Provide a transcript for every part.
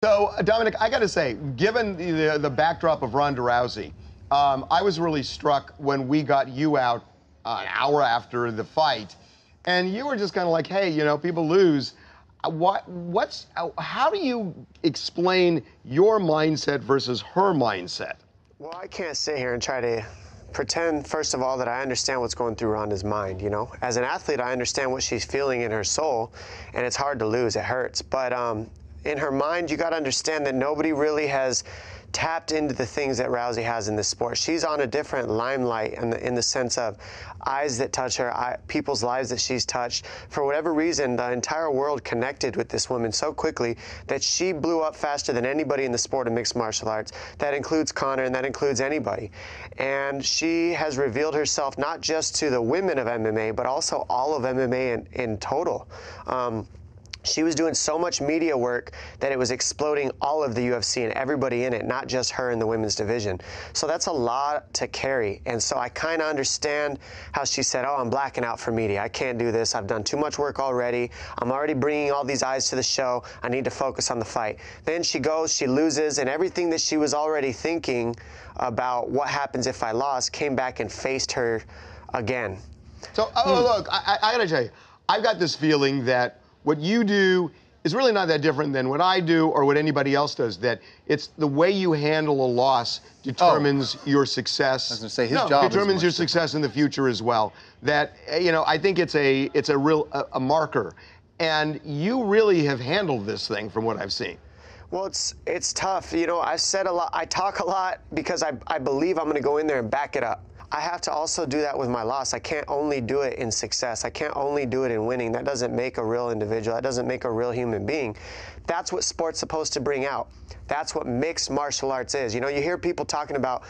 So, Dominic, I got to say, given the backdrop of Ronda Rousey, I was really struck when we got you out an hour after the fight, and you were just kind of like, hey, you know, people lose. How do you explain your mindset versus her mindset? Well, I can't sit here and try to pretend, first of all, that I understand what's going through Ronda's mind, you know. As an athlete, I understand what she's feeling in her soul, and it's hard to lose. It hurts. But in her mind, you got to understand that nobody really has tapped into the things that Rousey has in this sport. She's on a different limelight in the sense of eyes that touch her, people's lives that she's touched. For whatever reason, the entire world connected with this woman so quickly that she blew up faster than anybody in the sport of mixed martial arts. That includes Conor, and that includes anybody. And she has revealed herself not just to the women of MMA, but also all of MMA in total. She was doing so much media work that it was exploding all of the UFC and everybody in it, not just her in the women's division. So that's a lot to carry. And so I kind of understand how she said, oh, I'm blacking out for media. I can't do this. I've done too much work already. I'm already bringing all these eyes to the show. I need to focus on the fight. Then she goes, she loses, and everything that she was already thinking about what happens if I lost came back and faced her again. So, look, I got to tell you, I've got this feeling that what you do is really not that different than what I do or what anybody else does. That it's the way you handle a loss determines your success. I was going to say his job determines your success in the future as well. That, you know, I think it's a real marker, and you really have handled this thing from what I've seen. Well, it's tough. You know, I've said a lot. I talk a lot because I believe I'm going to go in there and back it up. I have to also do that with my loss. I can't only do it in success. I can't only do it in winning. That doesn't make a real individual. That doesn't make a real human being. That's what sport's supposed to bring out. That's what mixed martial arts is. You know, you hear people talking about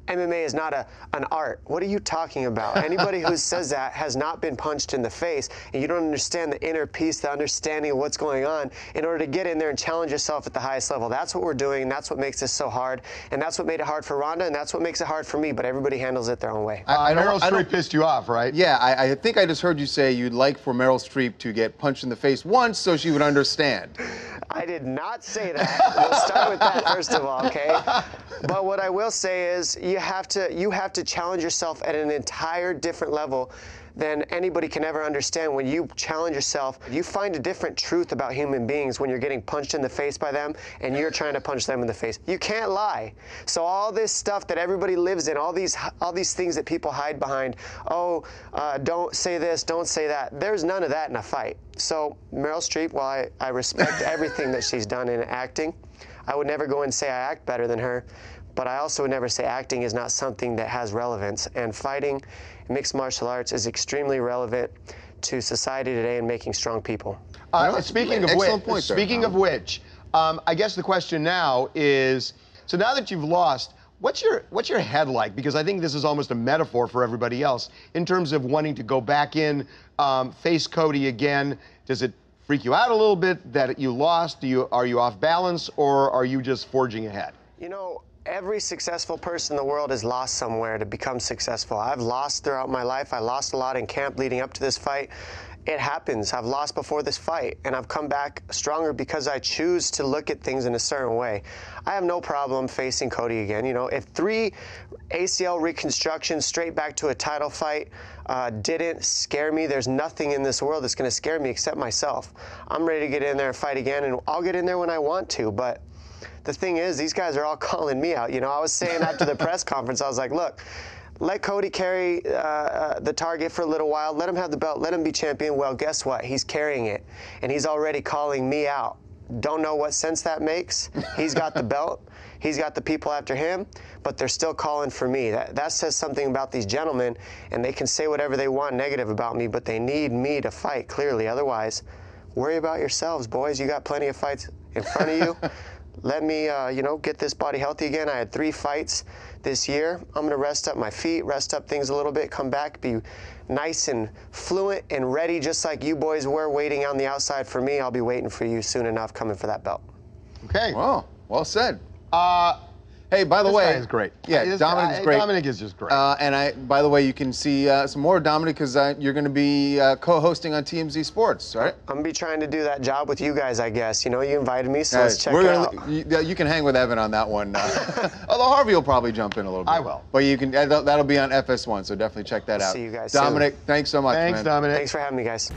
MMA is not an art. What are you talking about? Anybody who says that has not been punched in the face, and you don't understand the inner peace, the understanding of what's going on in order to get in there and challenge yourself at the highest level. That's what we're doing, and that's what makes this so hard, and that's what made it hard for Ronda, and that's what makes it hard for me, but everybody handles it their own way. Meryl Streep pissed you off, right? Yeah, I think I just heard you say you'd like for Meryl Streep to get punched in the face once so she would understand. I did not say that. We'll start with that first of all, okay? But what I will say is you have to challenge yourself at an entire different level than anybody can ever understand. When you challenge yourself, you find a different truth about human beings when you're getting punched in the face by them and you're trying to punch them in the face. You can't lie. So all this stuff that everybody lives in, all these things that people hide behind, don't say this, don't say that, there's none of that in a fight. So Meryl Streep, while I respect everything that she's done in acting, I would never go and say I act better than her, but I also would never say acting is not something that has relevance. And fighting mixed martial arts is extremely relevant to society today and making strong people. Speaking of which, I guess the question now is, so now that you've lost, what's your head like? Because I think this is almost a metaphor for everybody else in terms of wanting to go back in, face Cody again. Does it freak you out a little bit that you lost? Are you off balance, or are you just forging ahead? You know, every successful person in the world has lost somewhere to become successful. I've lost throughout my life. I lost a lot in camp leading up to this fight. It happens. I've lost before this fight, and I've come back stronger because I choose to look at things in a certain way. I have no problem facing Cody again. You know, if 3 ACL reconstructions straight back to a title fight didn't scare me, there's nothing in this world that's going to scare me except myself. I'm ready to get in there and fight again, and I'll get in there when I want to, but the thing is, these guys are all calling me out. You know, I was saying after the press conference, I was like, look, let Cody carry the target for a little while. Let him have the belt. Let him be champion. Well, guess what? He's carrying it, and he's already calling me out. Don't know what sense that makes. He's got the belt. He's got the people after him, but they're still calling for me. That says something about these gentlemen, and they can say whatever they want negative about me, but they need me to fight clearly. Otherwise, worry about yourselves, boys. You got plenty of fights in front of you. Let me, you know, get this body healthy again. I had 3 fights this year. I'm going to rest up my feet, rest up things a little bit, come back, be nice and fluent and ready, just like you boys were waiting on the outside for me. I'll be waiting for you soon enough, coming for that belt. Okay. Wow, well said. Hey, by the way, this guy is great. Yeah, Dominic is great. Dominic is just great. By the way, you can see some more of Dominic because you're going to be co-hosting on TMZ Sports, right? I'm gonna be trying to do that job with you guys, I guess. You know, you invited me, so let's check it out. You can hang with Evan on that one. Although Harvey will probably jump in a little bit. I will. But you can. That'll be on FS1, so definitely check that out. See you guys Dominic, soon. thanks so much, Thanks, man. Dominic. Thanks for having me, guys.